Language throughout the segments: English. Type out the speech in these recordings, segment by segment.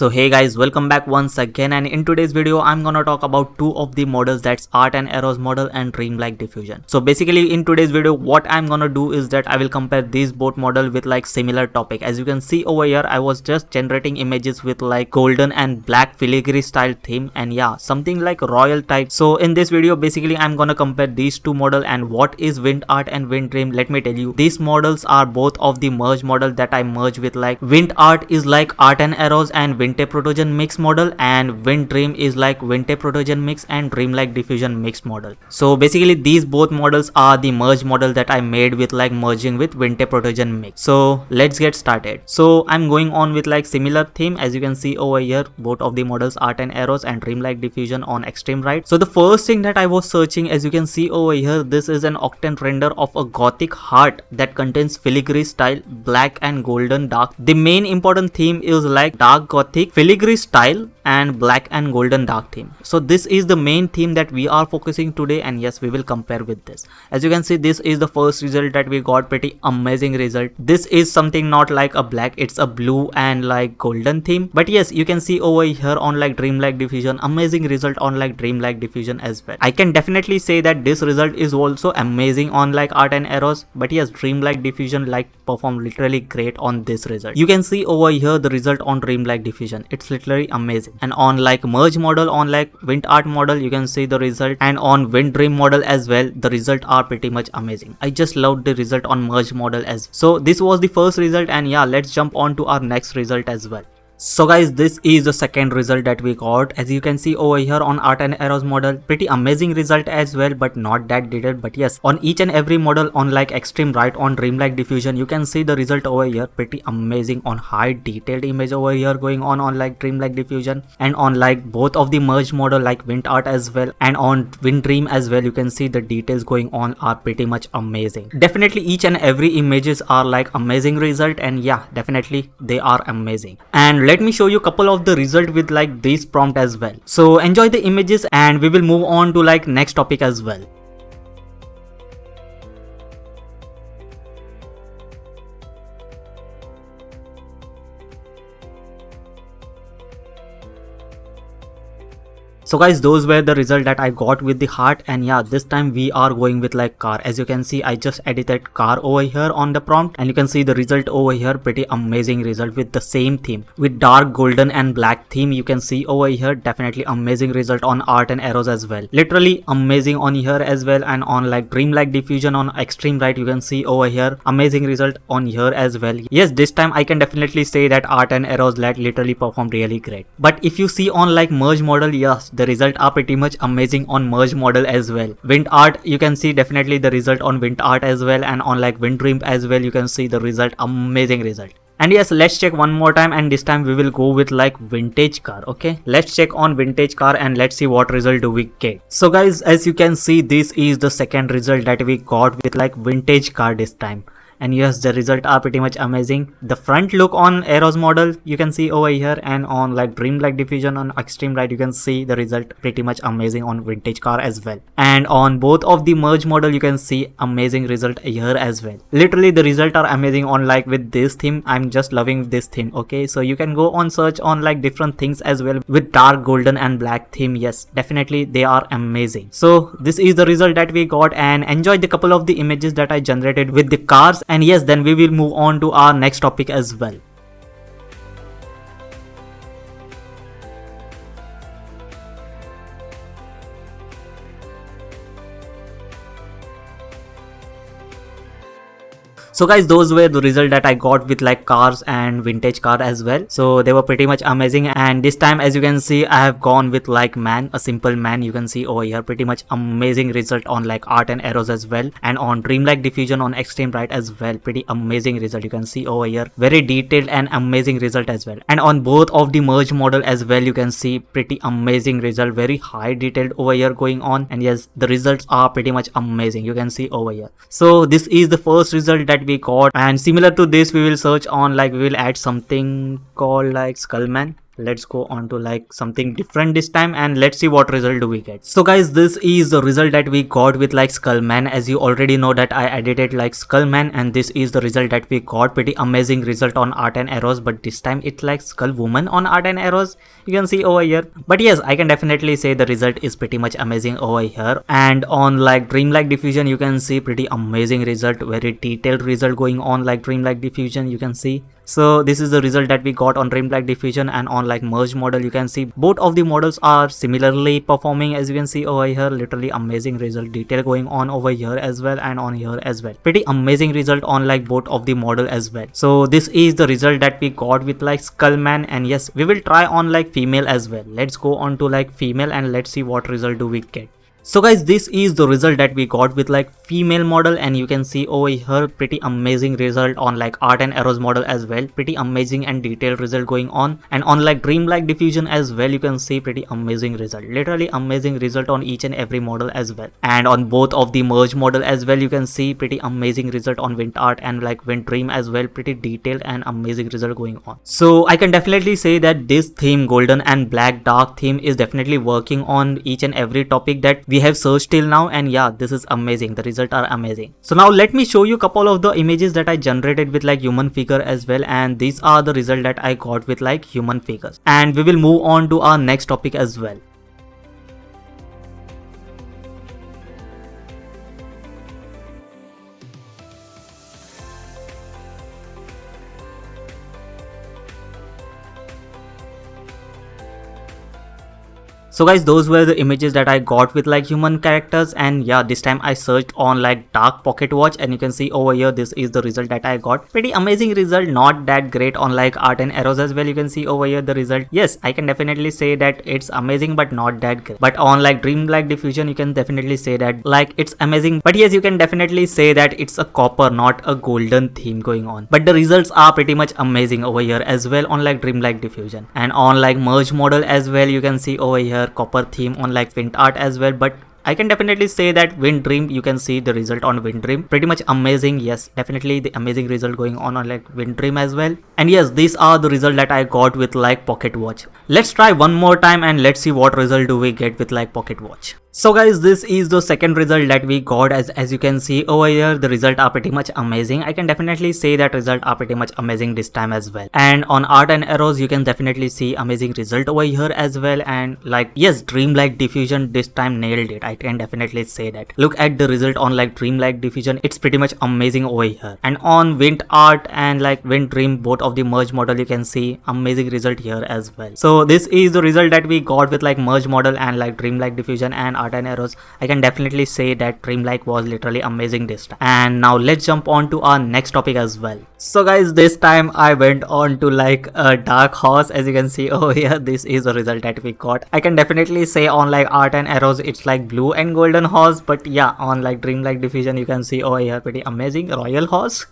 So hey guys, welcome back once again, and in today's video I'm gonna talk about two of the models, that's Art and Eros Model and Dreamlike Diffusion. So basically in today's video what I'm gonna do is that I will compare these both model with like similar topic. As you can see over here, I was just generating images with like golden and black filigree style theme, and yeah, something like royal type. So in this video basically I'm gonna compare these two model. And what is Wind Art and Wind Dream? Let me tell you, these models are both of the merge model that I merge with. Like Wind Art is like Art and Eros and Vinte Protogen mix model, and Wind Dream is like Vinte Protogen mix and Dreamlike Diffusion mix model. So basically these both models are the merge model that I made with like merging with Vinte Protogen mix. So let's get started. So I'm going on with like similar theme. As you can see over here, both of the models Art and Eros and Dreamlike Diffusion on extreme right. So the first thing that I was searching, as you can see over here, this is an octant render of a gothic heart that contains filigree style, black and golden dark. The main important theme is like dark gothic, filigree style and black and golden dark theme. So this is the main theme that we are focusing today, and yes, we will compare with this. As you can see, this is the first result that we got. Pretty amazing result. This is something not like a black, it's a blue and like golden theme. But yes, you can see over here on like Dreamlike Diffusion, amazing result on like Dreamlike Diffusion as well. I can definitely say that this result is also amazing on like Art and Eros, but yes, Dreamlike Diffusion like performed literally great on this result. You can see over here the result on Dreamlike Diffusion, it's literally amazing. And on like merge model, on like Wind Art model, you can see the result, and on Wind Dream model as well, the result are pretty much amazing. I just loved the result on merge model as well. So this was the first result, and yeah, let's jump on to our next result as well. So guys, this is the second result that we got. As you can see over here on Art and Eros model, pretty amazing result as well, but not that detailed. But yes, on each and every model on like extreme right on Dreamlike Diffusion, you can see the result over here, pretty amazing on high detailed image over here going on like Dreamlike Diffusion, and on like both of the merge model like Wind Art as well and on Wind Dream as well, you can see the details going on are pretty much amazing. Definitely each and every images are like amazing result, and yeah, definitely they are amazing. And let me show you a couple of the result with like this prompt as well. So enjoy the images, and we will move on to like next topic as well. So guys, those were the result that I got with the heart, and yeah, this time we are going with like car. As you can see, I just edited car over here on the prompt, and you can see the result over here, pretty amazing result with the same theme with dark golden and black theme. You can see over here, definitely amazing result on Art and Eros as well, literally amazing on here as well. And on like Dreamlike Diffusion on extreme right, you can see over here, amazing result on here as well. Yes, this time I can definitely say that Art and Eros literally performed really great. But if you see on like merge model, yes, the result are pretty much amazing on merge model as well. Wind Art, you can see definitely the result on Wind Art as well, and on like Wind Dream as well, you can see the result, amazing result. And yes, let's check one more time, and this time we will go with like vintage car. Okay, let's check on vintage car and let's see what result do we get. So guys, as you can see, this is the second result that we got with like vintage car this time. And yes, the result are pretty much amazing. The front look on Eros model, you can see over here, and on like Dreamlike Diffusion on extreme right, you can see the result pretty much amazing on vintage car as well. And on both of the merge model, you can see amazing result here as well. Literally the result are amazing on like with this theme. I'm just loving this theme. Okay, so you can go on search on like different things as well with dark golden and black theme. Yes, definitely they are amazing. So this is the result that we got, and enjoy the couple of the images that I generated with the cars. And yes, then we will move on to our next topic as well. So guys, those were the result that I got with like cars and vintage car as well. So they were pretty much amazing. And this time, as you can see, I have gone with like man, a simple man. You can see over here, pretty much amazing result on like Art and Eros as well, and on Dreamlike Diffusion on extreme right as well, pretty amazing result. You can see over here, very detailed and amazing result as well. And on both of the merge model as well, you can see pretty amazing result, very high detailed over here going on. And yes, the results are pretty much amazing. You can see over here. So this is the first result that we got, and similar to this we will search on like we will add something called like Skullman. let's go on to like something different this time and let's see what result do we get. So guys, this is the result that we got with like Skullman. As you already know that I edited like Skullman, and this is the result that we got. Pretty amazing result on Art and Eros, but this time it's like Skull Woman on Art and Eros, you can see over here. But yes, I can definitely say the result is pretty much amazing over here. And on like Dreamlike Diffusion, you can see pretty amazing result, very detailed result going on like Dreamlike Diffusion, you can see. So this is the result that we got on Dreamlike Diffusion, and on like merge model you can see both of the models are similarly performing, as you can see over here. Literally amazing result, detail going on over here as well and on here as well. Pretty amazing result on like both of the model as well. So this is the result that we got with like Skullman, and yes, we will try on like female as well. Let's go on to like female and let's see what result do we get. So guys, this is the result that we got with like female model, and you can see over here pretty amazing result on like Art and Eros model as well. Pretty amazing and detailed result going on, and on like Dreamlike Diffusion as well you can see pretty amazing result, literally amazing result on each and every model as well. And on both of the merge model as well you can see pretty amazing result on Wind Art and like Wind Dream as well. Pretty detailed and amazing result going on. So I can definitely say that this theme, golden and black dark theme, is definitely working on each and every topic that we have searched till now, and yeah, this is amazing, the results are amazing. So now let me show you a couple of the images that I generated with like human figure as well, and these are the result that I got with like human figures, and we will move on to our next topic as well. So guys, those were the images that I got with like human characters, and yeah, this time I searched on like dark pocket watch, and you can see over here this is the result that I got. Pretty amazing result, not that great on like Art and Eros as well. You can see over here the result. Yes, I can definitely say that it's amazing but not that great. But on like Dreamlike Diffusion you can definitely say that like it's amazing, but yes, you can definitely say that it's a copper, not a golden theme going on. But the results are pretty much amazing over here as well on like Dreamlike Diffusion, and on like merge model as well you can see over here copper theme on like Wind Art as well. But I can definitely say that Wind Dream, you can see the result on Wind Dream, pretty much amazing. Yes, definitely the amazing result going on like Wind Dream as well. And yes, these are the result that I got with like pocket watch. Let's try one more time and let's see what result do we get with like pocket watch. So guys, this is the second result that we got. As you can see over here, the result are pretty much amazing. I can definitely say that result are pretty much amazing this time as well. And on Art and Eros you can definitely see amazing result over here as well. And like yes, Dreamlike Diffusion this time nailed it, I can definitely say that. Look at the result on like Dreamlike Diffusion, it's pretty much amazing over here. And on Wind Art and like Wind Dream, both of the merge model, you can see amazing result here as well. So this is the result that we got with like merge model and like Dreamlike Diffusion and Art and Eros. I can definitely say that Dreamlike was literally amazing this time. And now let's jump on to our next topic as well. So guys, this time I went on to like a dark horse. As you can see over here, this is the result that we got. I can definitely say on like Art and Eros it's like blue and golden horse, but yeah, on like Dreamlike Diffusion you can see over here pretty amazing royal horse.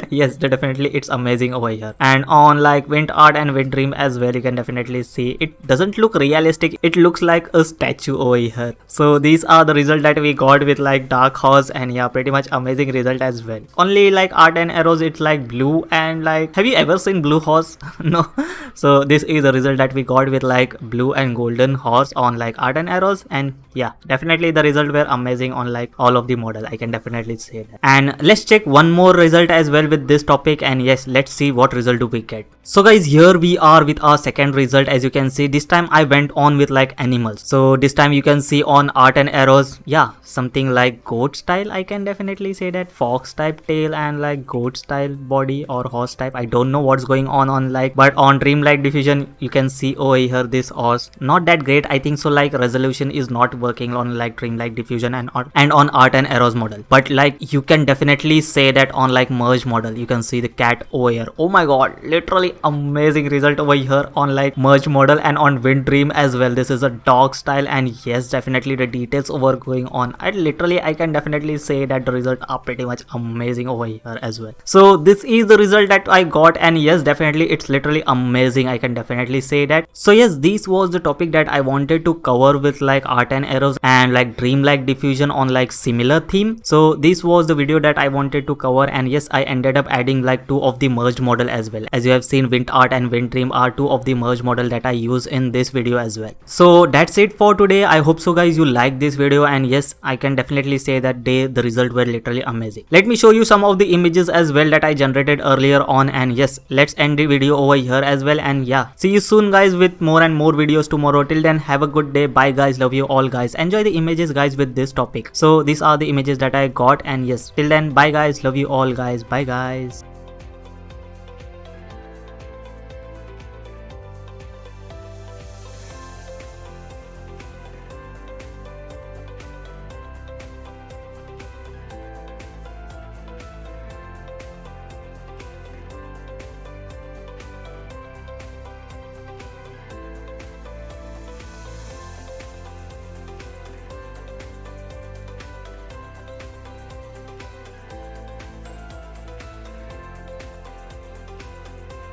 Yes, definitely it's amazing over here. And on like Wind Art and Wind Dream as well, you can definitely see it doesn't look realistic, it looks like a statue over here. So these are the result that we got with like dark horse, and yeah, pretty much amazing result as well. Only like Art and Eros it's like blue, and like have you ever seen blue horse? No. So this is the result that we got with like blue and golden horse on like Art and Eros, and yeah, definitely the result were amazing on like all of the model, I can definitely say that. And let's check one more result as well with this topic, and yes, let's see what result do we get. So guys, here we are with our second result. As you can see, this time I went on with like animals. So this time you can see on Art and Eros, yeah, something like goat style, I can definitely say that, fox type tail and like goat style body or horse type, I don't know what's going on like. But on Dreamlike Diffusion you can see over here this horse, not that great, I think so, like resolution is not working on like Dreamlike Diffusion and on Art and Eros model. But like you can definitely say that on like merge model you can see the cat over here. Oh my god, literally amazing result over here on like merge model and on Wind Dream as well. This is a dog style, and yes, definitely completely the details over going on, I can definitely say that the results are pretty much amazing over here as well. So this is the result that I got, and yes, definitely it's literally amazing, I can definitely say that. So yes, this was the topic that I wanted to cover with like Art and Eros and like Dreamlike Diffusion on like similar theme. So this was the video that I wanted to cover, and yes, I ended up adding like 2 of the merged model as well. As you have seen, Wind Art and Wind Dream are 2 of the merged model that I use in this video as well. So that's it for today. I hope so guys you like this video, and yes, I can definitely say that the result were literally amazing. Let me show you some of the images as well that I generated earlier on, and yes, let's end the video over here as well. And yeah, see you soon guys with more and more videos tomorrow. Till then, have a good day. Bye guys, love you all guys. Enjoy the images guys with this topic. So these are the images that I got, and yes, till then, bye guys, love you all guys. Bye guys.